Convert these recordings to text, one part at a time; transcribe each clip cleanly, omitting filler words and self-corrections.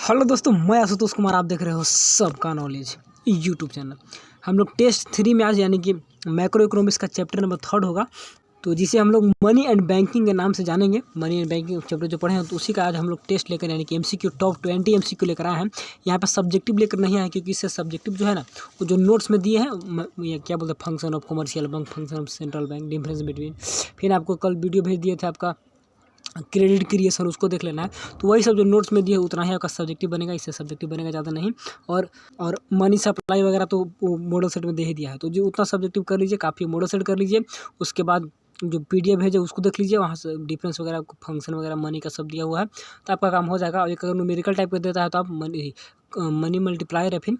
Hello दोस्तों, मैं आशुतोष कुमार। आप देख रहे हो सबका नॉलेज यूट्यूब चैनल। हम लोग टेस्ट 3 में आज यानी कि मैक्रो इकोनॉमिक्स का चैप्टर नंबर 3 होगा, तो जिसे हम लोग मनी एंड बैंकिंग के नाम से जानेंगे। मनी एंड बैंकिंग चैप्टर जो पढ़े हैं तो उसी का आज हम लोग टेस्ट लेकर यानी कि एमसीक्यू टॉप 20 एमसीक्यू लेकर आए हैं। यहाँ पे सब्जेक्टिव लेकर नहीं आए क्योंकि इससे सब्जेक्टिव जो है ना, वो जो नोट्स में दिए हैं ये क्या बोलते हैं, function of commercial bank, function of central bank, difference between. फिर आपको कल वीडियो भेज दिए थे आपका क्रेडिट क्रिएशन, उसको देख लेना है। तो वही सब जो नोट्स में दिए उतना ही आपका सब्जेक्टिव बनेगा, इससे सब्जेक्टिव बनेगा ज़्यादा नहीं। और मनी सप्लाई वगैरह तो वो मॉडल सेट में दे ही दिया है, तो जो उतना सब्जेक्टिव कर लीजिए, काफ़ी मॉडल सेट कर लीजिए। उसके बाद जो पीडीएफ है जो उसको देख लीजिए, वहाँ से डिफरेंस वगैरह फंक्शन वगैरह मनी का सब दिया हुआ है, तो आपका काम हो जाएगा। और एक अगर न्यूमेरिकल टाइप का देता है तो आप मनी मल्टीप्लायर है, फिर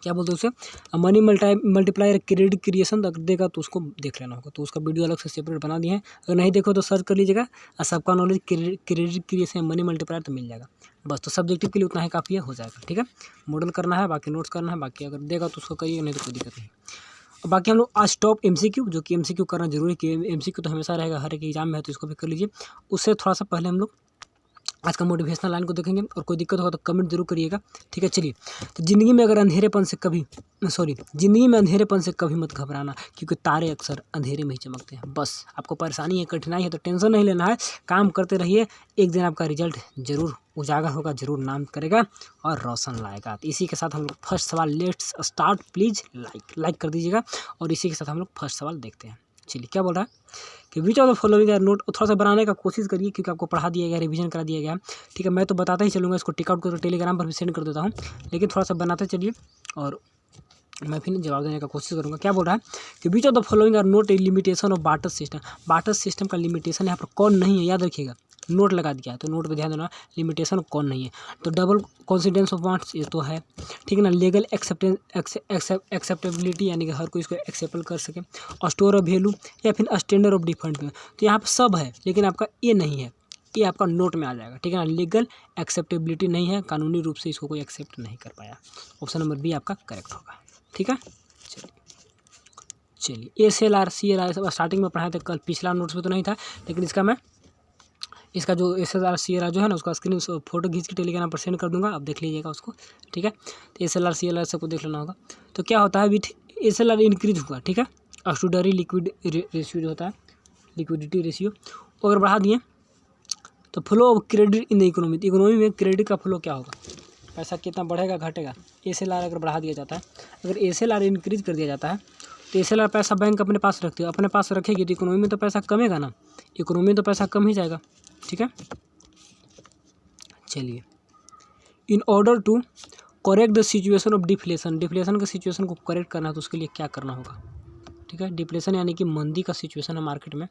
क्या बोलते हैं उसे, मनी मल्टीप्लायर क्रेडिट क्रिएशन अगर देगा तो उसको देख लेना होगा। तो उसका वीडियो अलग से सेपरेट बना दिए हैं, अगर नहीं देखो तो सर्च कर लीजिएगा। और सबका knowledge credit creation money multiplier तो मिल जाएगा बस। तो सब्जेक्टिव के लिए उतना ही काफ़ी है, हो जाएगा। ठीक है, मॉडल करना है, बाकी नोट्स करना है, बाकी अगर देगा तो उसको करिए, नहीं तो कोई दिक्कत नहीं। और बाकी हम लोग आज टॉप एमसीक्यू, जो कि एमसीक्यू करना जरूरी है, कि एमसीक्यू तो हमेशा रहेगा, हर एक एग्जाम में है, तो इसको भी कर लीजिए। उससे थोड़ा सा पहले हम लोग आज का मोटिवेशनल लाइन को देखेंगे, और कोई दिक्कत होगा तो कमेंट जरूर करिएगा। ठीक है, चलिए। तो ज़िंदगी में अंधेरेपन से कभी मत घबराना, क्योंकि तारे अक्सर अंधेरे में ही चमकते हैं। बस आपको परेशानी है, कठिनाई है तो टेंशन नहीं लेना है, काम करते रहिए। एक दिन आपका रिजल्ट जरूर उजागर होगा, जरूर नाम करेगा और रोशन लाएगा। तो इसी के साथ हम लोग फर्स्ट सवाल, लेट्स स्टार्ट। प्लीज़ लाइक कर दीजिएगा। और इसी के साथ हम लोग फर्स्ट सवाल देखते हैं। चलिए, क्या बोल रहा है कि which of the following note, थोड़ा सा बनाने का कोशिश करिए, क्योंकि आपको पढ़ा दिया गया, रिवीजन करा दिया गया। ठीक है, मैं तो बताता ही चलूँगा, इसको टिक आउट करके टेलीग्राम पर भी सेंड कर देता हूँ, लेकिन थोड़ा सा बनाते चलिए और मैं फिर जवाब देने का कोशिश करूँगा। क्या बोल रहा है कि which of the following are not a limitation of barter system. Barter system का लिमिटेशन यहाँ पर कौन नहीं है, याद रखिएगा। नोट लगा दिया है तो नोट पे ध्यान देना, लिमिटेशन कौन नहीं है। तो डबल कॉन्सिडेंस ऑफ वांट्स, ये तो है। ठीक है ना। लीगल एक्सेप्टेबिलिटी, यानी कि हर कोई इसको एक्सेप्ट कर सके। और स्टोर ऑफ वैल्यू, या फिर स्टैंडर्ड ऑफ डिफरेंट में। तो यहाँ पर सब है, लेकिन आपका ये नहीं है, ये आपका नोट में आ जाएगा। ठीक है ना। लीगल एक्सेप्टेबिलिटी नहीं है, कानूनी रूप से इसको कोई एक्सेप्ट नहीं कर पाया। ऑप्शन नंबर बी आपका करेक्ट होगा। ठीक है, चलिए। SLR CLR सब स्टार्टिंग में पढ़ाए थे कल, पिछला नोट्स में तो नहीं था, लेकिन इसका जो SLR CLR जो है ना, उसका स्क्रीन फोटो खींच के टेलीग्राम पर सेंड कर दूंगा, आप देख लीजिएगा उसको। ठीक है, तो SLR CLR सबको देख लेना होगा। तो क्या होता है, विथ SLR इंक्रीज हुआ। ठीक है, ऑक्सीडरी लिक्विड रेशियो जो होता है, लिक्विडिटी रेशियो, वो अगर बढ़ा दिए तो flow of credit in the economy में क्रेडिट का फ्लो क्या होगा, पैसा कितना बढ़ेगा घटेगा। SLR अगर बढ़ा दिया जाता है, अगर SLR इंक्रीज कर दिया जाता है, तो SLR पैसा बैंक अपने पास रखती है, अपने पास रखेगी तो इकोनॉमी में तो पैसा कमेगा ना, इकोनॉमी में तो पैसा कम ही जाएगा। ठीक है, चलिए। In order to correct the situation of deflation, deflation के सिचुएशन को करेक्ट करना है तो उसके लिए क्या करना होगा। ठीक है, डिफ्लेशन यानी कि मंदी का सिचुएशन है मार्केट में,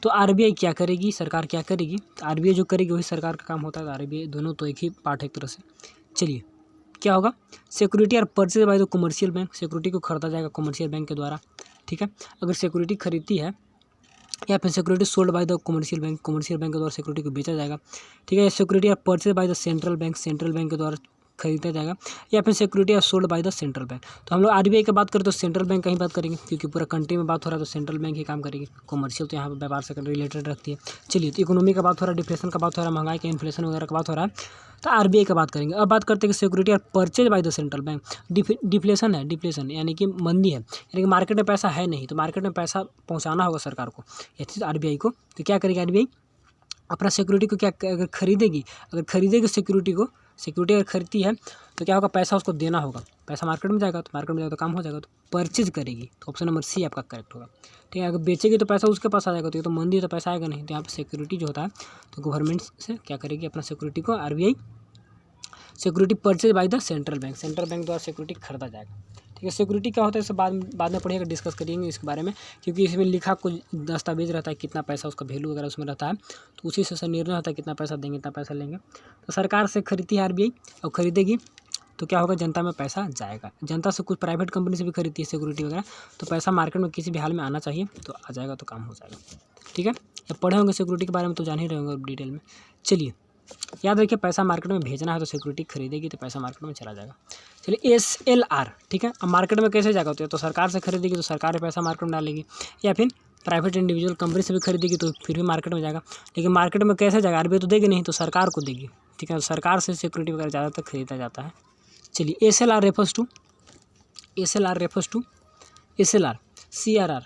तो RBI क्या करेगी, सरकार क्या करेगी। तो RBI जो करेगी वही सरकार का काम होता है। तो RBI दोनों तो एक ही पार्ट है एक तरह से। चलिए, क्या होगा, security are purchase by the commercial bank, security को खरीदा जाएगा कमर्शियल बैंक के द्वारा। ठीक है, अगर सिक्योरिटी खरीदती है, या फिर security sold by the commercial bank, commercial bank के द्वारा सिक्योरिटी को बेचा जाएगा। ठीक है, security are purchase by the central bank, central bank के द्वारा खरीदा जाएगा, या फिर security are sold by the central bank. तो हम लोग RBI की बात करें तो सेंट्रल बैंक का ही बात करेंगे, क्योंकि पूरा कंट्री में बात हो रहा है तो सेंट्रल बैंक ही काम करेगी। कमर्शियल तो यहाँ पर व्यापार से रिलेटेड रखती है। चलिए, तो इकोनॉमी का बात हो रहा है, डिफ्लेशन का बात हो रहा है, महंगाई का, इन्फ्लेशन वगैरह का बात हो रहा है, तो RBI का बात करेंगे। अब बात करते हैं कि security are purchase by the central bank. Deflation है, डिफ्लेशन यानी कि मंदी है, यानी कि मार्केट में पैसा है नहीं, तो मार्केट में पैसा पहुँचाना होगा सरकार को, या चीज़ RBI को। तो क्या करेगी RBI, अपना सिक्योरिटी को क्या अगर खरीदेगी, सिक्योरिटी को, सिक्योरिटी अगर खरीदती है तो क्या होगा, पैसा उसको देना होगा, पैसा मार्केट में जाएगा, तो मार्केट में जाएगा तो काम हो जाएगा, तो परचेज करेगी। तो ऑप्शन नंबर सी आपका करेक्ट होगा। ठीक है, अगर बेचेगी तो पैसा उसके पास आ जाएगा, तो ये तो मंदी तो पैसा आएगा नहीं। तो यहाँ पर सिक्योरिटी जो होता है, तो गवर्नमेंट से क्या करेगी, अपना सिक्योरिटी को RBI, security purchase by the central bank, central bank द्वारा सिक्योरिटी खरीदा जाएगा। ठीक है, सिक्योरिटी क्या होता है, इसे बाद में पढ़िएगा, डिस्कस करेंगे इसके बारे में, क्योंकि इसमें लिखा कुछ दस्तावेज रहता है, कितना पैसा उसका वैल्यू वगैरह उसमें रहता है, तो उसी से निर्णय होता है कितना पैसा देंगे, इतना पैसा लेंगे। तो सरकार से खरीदती है RBI, और खरीदेगी तो क्या होगा, जनता में पैसा जाएगा। जनता से कुछ प्राइवेट कंपनी से भी खरीदती है सिक्योरिटी वगैरह, तो पैसा मार्केट में किसी भी हाल में आना चाहिए, तो आ जाएगा, तो काम हो जाएगा। ठीक है, जब पढ़े होंगे सिक्योरिटी के बारे में तो जान ही रहे होंगे डिटेल में। चलिए, याद रखिए, पैसा मार्केट में भेजना है तो सिक्योरिटी खरीदेगी तो पैसा मार्केट में चला जाएगा। चलिए, SLR, ठीक है, अब मार्केट में कैसे जाएगा, तो सरकार से खरीदेगी तो सरकार पैसा मार्केट में डालेगी, या फिर प्राइवेट इंडिविजुअल कंपनी से भी खरीदेगी तो फिर भी मार्केट में जाएगा। लेकिन मार्केट में कैसे जाएगा, RBI तो देगी नहीं, तो सरकार को देगी, ठीक है, सरकार से सिक्योरिटी वगैरह ज़्यादातर खरीदा जाता है। चलिए SLR refers to SLR CRR,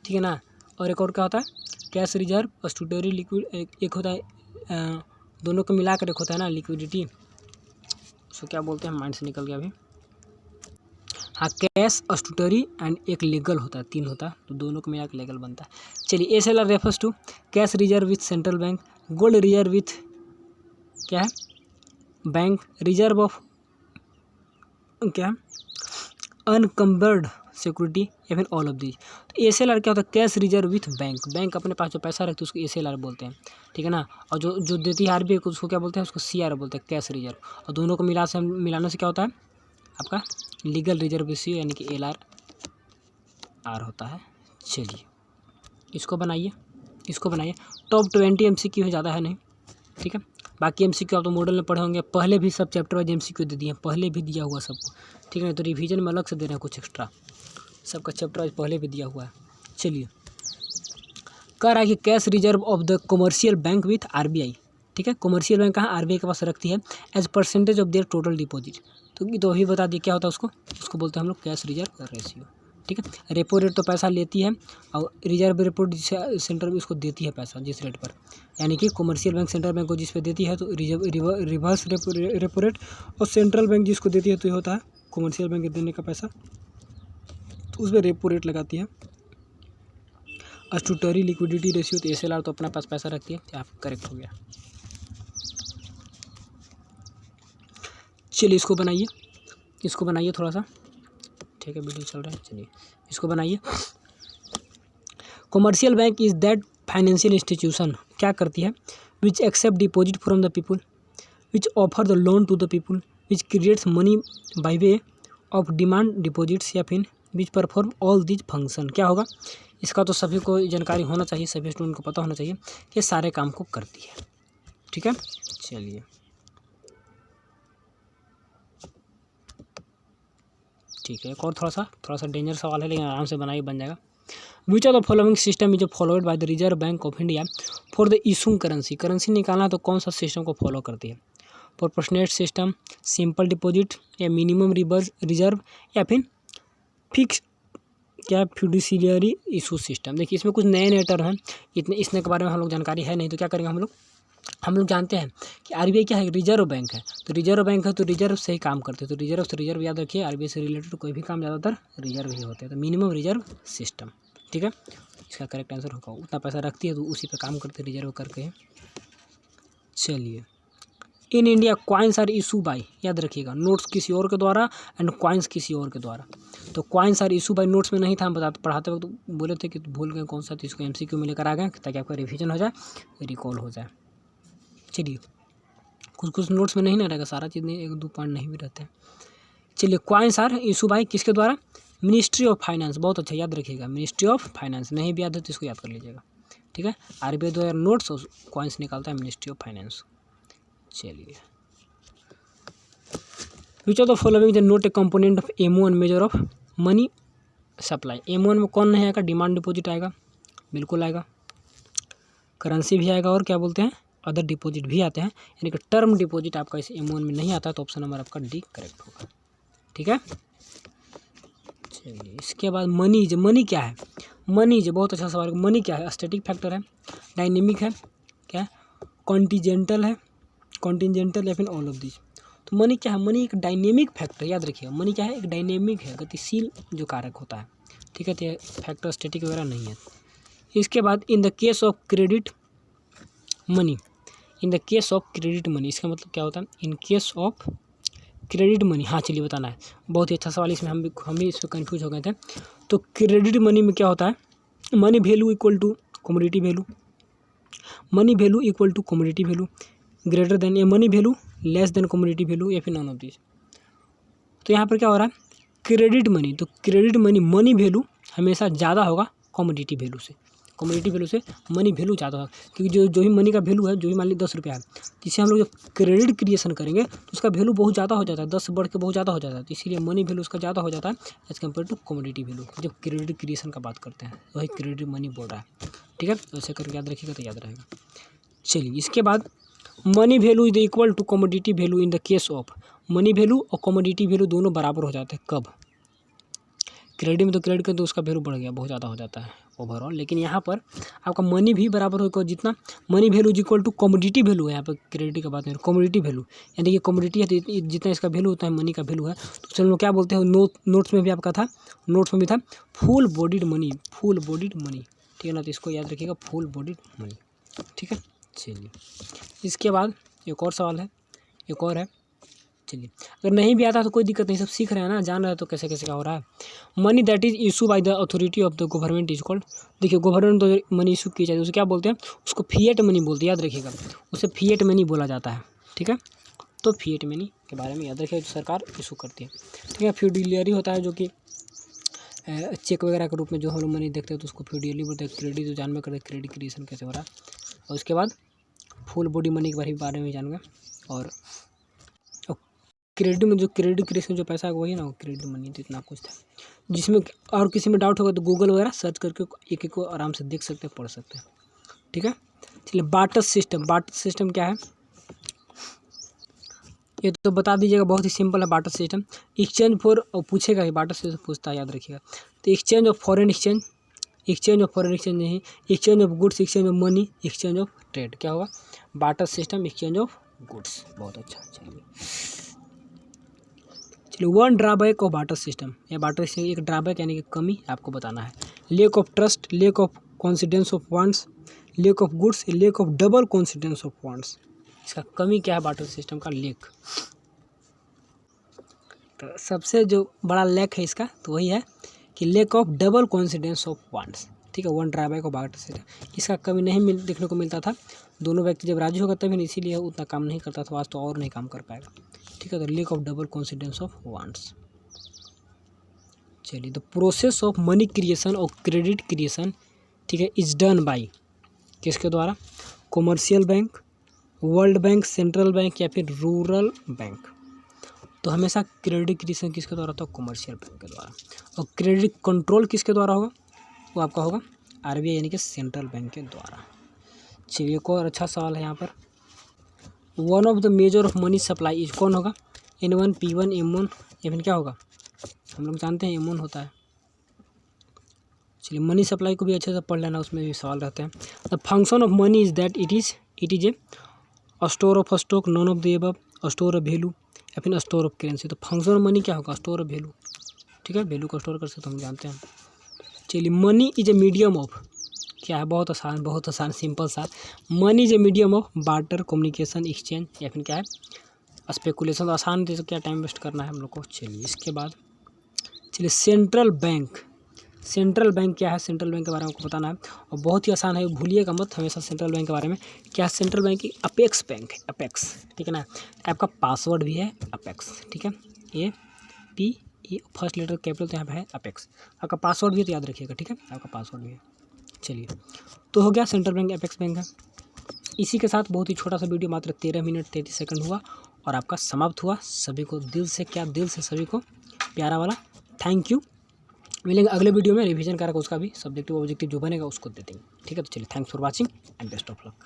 ठीक है ना। और एक और क्या होता है, कैश रिजर्व, स्टैट्यूटरी लिक्विड, एक होता है दोनों को मिलाकर एक होता है ना लिक्विडिटी, उसको क्या बोलते हैं, माइंड से निकल गया अभी। हाँ, कैश, स्टैट्यूटरी एंड एक लीगल होता है, 3 होता है, तो दोनों को मिलाकर लीगल बनता है। चलिए SLR refers to cash reserve with central bank, gold reserve with क्या है, बैंक रिजर्व ऑफ क्या है, अनकम्बर्ड सिक्योरिटी, या फिर ऑल ऑफ दीज। तो SLR क्या होता है, cash reserve with bank, bank अपने पास जो पैसा रखते हैं उसको SLR बोलते हैं, ठीक है ना। और जो जो देती है RBI को उसको क्या बोलते हैं, उसको CR बोलते हैं, कैश रिजर्व। और दोनों को मिलाने से क्या होता है आपका लीगल रिजर्व रेशियो, यानी कि LRR होता है। चलिए इसको बनाइए। टॉप 20 MCQ है, ज़्यादा है नहीं, ठीक है। बाकी MCQ आप तो मॉडल में पढ़े होंगे, पहले भी सब चैप्टर वाइज MCQ दे दिए हैं, पहले भी दिया हुआ सबको, ठीक है। तो रिवीजन में अलग से दे रहे हैं कुछ एक्स्ट्रा, सबका चैप्टर वाइज पहले भी दिया हुआ है। चलिए कह रहा है कि cash reserve of the commercial bank with RBI, ठीक है। कमर्शियल बैंक कहाँ RBI के पास रखती है, as percentage of their total deposit. तो अभी बता दिए क्या होता है उसको बोलते हैं हम लोग कैश रिजर्व रेशियो, ठीक है। रेपो रेट तो पैसा लेती है, और रिजर्व रेपो जिससे सेंट्रल बैंक उसको देती है पैसा जिस रेट पर, यानी कि कमर्शियल बैंक सेंट्रल बैंक को जिस पे देती है तो रिवर्स रेपो रेट, और सेंट्रल बैंक जिसको देती है तो ये होता है कमर्शियल बैंक देने का पैसा, तो उस पर रेपो रेट लगाती है। स्टैट्यूटरी लिक्विडिटी रेशियो, तो SLR तो अपना पास पैसा रखती है, आप करेक्ट हो गया। चलिए इसको बनाइए थोड़ा सा, ठीक है, वीडियो चल रहा है, चलिए इसको बनाइए। Commercial bank is that financial institution, क्या करती है, which accept deposit from the people, which offer the loan to the people, which creates money by way of demand deposits, या फिर which perform all these function. क्या होगा इसका, तो सभी को जानकारी होना चाहिए, सभी स्टूडेंट को पता होना चाहिए कि सारे काम को करती है, ठीक है। चलिए ठीक है, एक और थोड़ा सा डेंजर सवाल है, लेकिन आराम से बनाइए, बन जाएगा। विच of the following system is followed by the reserve bank of India for the issuing currency निकालना तो कौन सा सिस्टम को फॉलो करती है, प्रोपोर्शनेट सिस्टम, सिंपल डिपॉजिट, या मिनिमम रिजर्व, या फिर फिक्स क्या फिडुशियरी इशू सिस्टम। देखिए इसमें कुछ नए टर्म हैं, इसने के बारे में हम लोग जानकारी है नहीं, तो क्या करेंगे हम लोग जानते हैं कि RBI क्या है, रिजर्व बैंक है, तो रिजर्व बैंक है तो रिजर्व से ही काम करते हैं, तो रिजर्व से रिजर्व याद रखिए, RBI से रिलेटेड कोई भी काम ज़्यादातर रिजर्व ही होते हैं, तो मिनिमम रिजर्व सिस्टम, ठीक है, इसका करेक्ट आंसर होगा। उतना पैसा रखती है तो उसी पे काम करते रिजर्व करके। चलिए in India coins are issue by, याद रखिएगा, नोट्स किसी और के द्वारा एंड कॉइन्स किसी और के द्वारा। तो coins are issue by notes में नहीं था, हम पढ़ाते वक्त तो बोले थे कि भूल गए कौन सा, तो इसको MCQ में लेकर आ गए ताकि आपका रिविजन हो जाए, रिकॉल हो जाए। चलिए कुछ नोट्स में नहीं ना रहेगा सारा चीज़, नहीं, 1-2 पॉइंट नहीं भी रहते हैं। चलिए कॉइन्स आर इशू बाय किसके द्वारा, मिनिस्ट्री ऑफ फाइनेंस, बहुत अच्छा याद रखिएगा, मिनिस्ट्री ऑफ फाइनेंस, नहीं भी याद है तो इसको याद कर लीजिएगा, ठीक है। RBI द्वारा नोट्स और कॉइन्स निकालता है मिनिस्ट्री ऑफ फाइनेंस। चलिए which of the following the not a component of M1 measure of money supply. M1 में कौन नहीं आएगा, डिमांड डिपॉजिट आएगा, बिल्कुल आएगा, करेंसी भी आएगा, और क्या बोलते हैं अदर डिपॉजिट भी आते हैं, यानी कि टर्म डिपॉजिट आपका इस M1 में नहीं आता, तो ऑप्शन नंबर आपका D करेक्ट होगा, ठीक है। चलिए इसके बाद मनी क्या है, बहुत अच्छा सवाल है। मनी क्या है, स्टैटिक फैक्टर है, डायनेमिक है, क्या है, कॉन्टिजेंटल या फिर ऑल ऑफ दिस। तो मनी क्या है, मनी एक डायनेमिक फैक्टर, याद रखिएगा, मनी क्या है, एक डायनेमिक है, गतिशील जो कारक होता है, ठीक है, तो फैक्टर स्टैटिक वगैरह नहीं है। इसके बाद इन the case of credit money, इसका मतलब क्या होता है, in case of credit money. हाँ चलिए बताना है, बहुत ही अच्छा सवाल, इसमें हम भी इस पर कन्फ्यूज हो गए थे। तो क्रेडिट मनी में क्या होता है, money value equal to commodity value, money value equal to commodity value, greater than या money value less than commodity value, या फिर नॉन ऑफ दिस। तो यहाँ पर क्या हो रहा है, क्रेडिट मनी, तो क्रेडिट मनी वैल्यू हमेशा ज़्यादा होगा कमोडिटी वैल्यू से, मनी वैल्यू ज़्यादा होगा, क्योंकि जो भी मनी का वैल्यू है, जो भी मान लीजिए 10 रुपया है, जिसे हम लोग जब क्रेडिट क्रिएशन करेंगे तो उसका वैल्यू बहुत ज़्यादा हो जाता है, 10 बढ़ के बहुत ज़्यादा हो जाता है, तो इसीलिए मनी वैल्यू उसका ज़्यादा हो जाता है as compare to commodity value. जब क्रेडिट क्रिएशन का बात करते हैं वही क्रेडिट मनी बोल रहा है, ठीक है, तो ऐसे करके याद रखिएगा तो याद रहेगा। चलिए इसके बाद money value is equal to commodity value in the case of, money value और कमोडिटी वैल्यू दोनों बराबर हो जाते हैं कब? क्रेडिट में तो क्रेडिट का तो उसका वैल्यू बढ़ गया, बहुत ज़्यादा हो जाता है ओवरऑल, लेकिन यहाँ पर आपका मनी भी बराबर होगा जितना money value is equal to commodity value है। यहाँ पर क्रेडिट का बात नहीं, कमोडिटी वैल्यू यानी कि कमोडिटी है तो जितना इसका वैल्यू होता है मनी का वैल्यू है, तो उसे हम लोग क्या बोलते हैं, नोट्स में भी आपका था, नोट्स में भी था full bodied money, full bodied money, ठीक है ना। तो इसको याद रखिएगा, फुल बॉडीड मनी, ठीक है। चलिए इसके बाद एक और सवाल है, एक और है। चलिए अगर नहीं भी आता तो कोई दिक्कत नहीं, सब सीख रहे हैं ना, जान रहे हैं तो कैसे कैसे क्या हो रहा है। Money that is issue by the authority of the government is called, देखिए गवर्नमेंट तो मनी इशू की जाती है उसे क्या बोलते हैं, उसको फिएट मनी बोलते हैं, याद रखिएगा, उसे फिएट मनी बोला जाता है, ठीक है। तो फिएट मनी के बारे में याद रखिएगा, जो सरकार इशू करती है, ठीक है। फ्यूडिलियरी होता है जो कि चेक वगैरह के रूप में जो हम लोग मनी देखते हैं तो उसको फ्यूडियली बोलते हैं। क्रेडिट जो जानवे करते हैं क्रेडिट क्रिएशन कैसे हो रहा है, और उसके बाद फुल बॉडी मनी के बारे में जानेंगे। और क्रेडिट में जो क्रेडिट क्रिएशन जो पैसा है वही ना, क्रेडिट मनी, तो इतना कुछ था। जिसमें और किसी में डाउट होगा तो गूगल वगैरह सर्च करके एक एक को आराम से देख सकते हैं, पढ़ सकते हैं, ठीक है। चलिए बार्टर सिस्टम, बार्टर सिस्टम क्या है ये तो बता दीजिएगा, बहुत ही सिंपल है बार्टर सिस्टम। एक्सचेंज फॉर, और पूछेगा ही बार्टर सिस्टम पूछता है, याद रखिएगा। तो exchange of foreign exchange, exchange of foreign exchange नहीं, exchange of goods, exchange of money, exchange of trade, क्या होगा barter system, exchange of goods. बहुत अच्छा। चलिए one drawback of barter system, या बार्टर सिस्टम एक ड्राबैक यानी कि कमी आपको बताना है। Lack of trust, lack of confidence of funds, lack of goods, lack of double confidence of funds. इसका कमी क्या है बार्टर सिस्टम का, लेक। तो सबसे जो बड़ा लेक है इसका तो वही है कि lake of double confidence of funds, ठीक है। One drawback of barter system, इसका कमी नहीं देखने को मिलता था। दोनों व्यक्ति जब राजी होगा तभी, इसीलिए उतना काम नहीं करता था, आज तो और नहीं काम कर पाएगा, ठीक है। तो lack of double confidence of funds. चलिए the process of money creation और क्रेडिट क्रिएशन, ठीक है, इज डन बाय, किसके द्वारा, commercial bank, world bank, central bank या फिर रूरल बैंक। तो हमेशा क्रेडिट क्रिएशन किसके द्वारा होता है, कॉमर्शियल बैंक के द्वारा। और क्रेडिट कंट्रोल किसके द्वारा होगा, वो आपका होगा आरबीआई यानी कि सेंट्रल बैंक के द्वारा। चलिए एक और अच्छा सवाल है यहाँ पर, one of the major of money supply is, कौन होगा, N1, P1, M1 या फिर क्या होगा, हम लोग जानते हैं M1 होता है। चलिए मनी सप्लाई को भी अच्छे से पढ़ लेना, उसमें भी सवाल रहते हैं। The function of money is that it is a store of stock, none of the above, store of value या फिर स्टोर ऑफ करेंसी। तो फंक्शन ऑफ मनी क्या होगा, स्टोर ऑफ वैल्यू, ठीक है, वैल्यू को स्टोर कर सकते हम जानते हैं। चलिए money is a medium of, क्या है, बहुत आसान सिंपल सा, money is a medium of barter, communication, exchange या फिर क्या है, स्पेकुलेशन। आसान दे, तो क्या टाइम वेस्ट करना है हम लोग को। चलिए इसके बाद चलिए सेंट्रल बैंक, सेंट्रल बैंक क्या है, सेंट्रल बैंक के बारे में आपको बताना है, और बहुत ही आसान है, भूलिएगा मत हमेशा सेंट्रल बैंक के बारे में। क्या है सेंट्रल बैंक की, अपेक्स बैंक है, अपेक्स, ठीक है ना। आपका पासवर्ड भी है अपेक्स, ठीक है, APE फर्स्ट लेटर कैपिटल, तो यहाँ पे है अपेक्स। आपका पासवर्ड भी तो याद रखिएगा, ठीक है, आपका पासवर्ड भी है। चलिए तो हो गया, सेंट्रल बैंक अपेक्स बैंक है। इसी के साथ बहुत ही छोटा सा वीडियो, मात्र 13 मिनट 33 सेकंड हुआ और आपका समाप्त हुआ। सभी को दिल से, क्या दिल से सभी को प्यारा वाला थैंक यू। मिलेंगे अगले वीडियो में, रिवीजन करके उसका भी सब्जेक्टिव ऑब्जेक्टिव जो बनेगा उसको दे देंगे, ठीक है। तो चलिए thanks for watching and best of luck.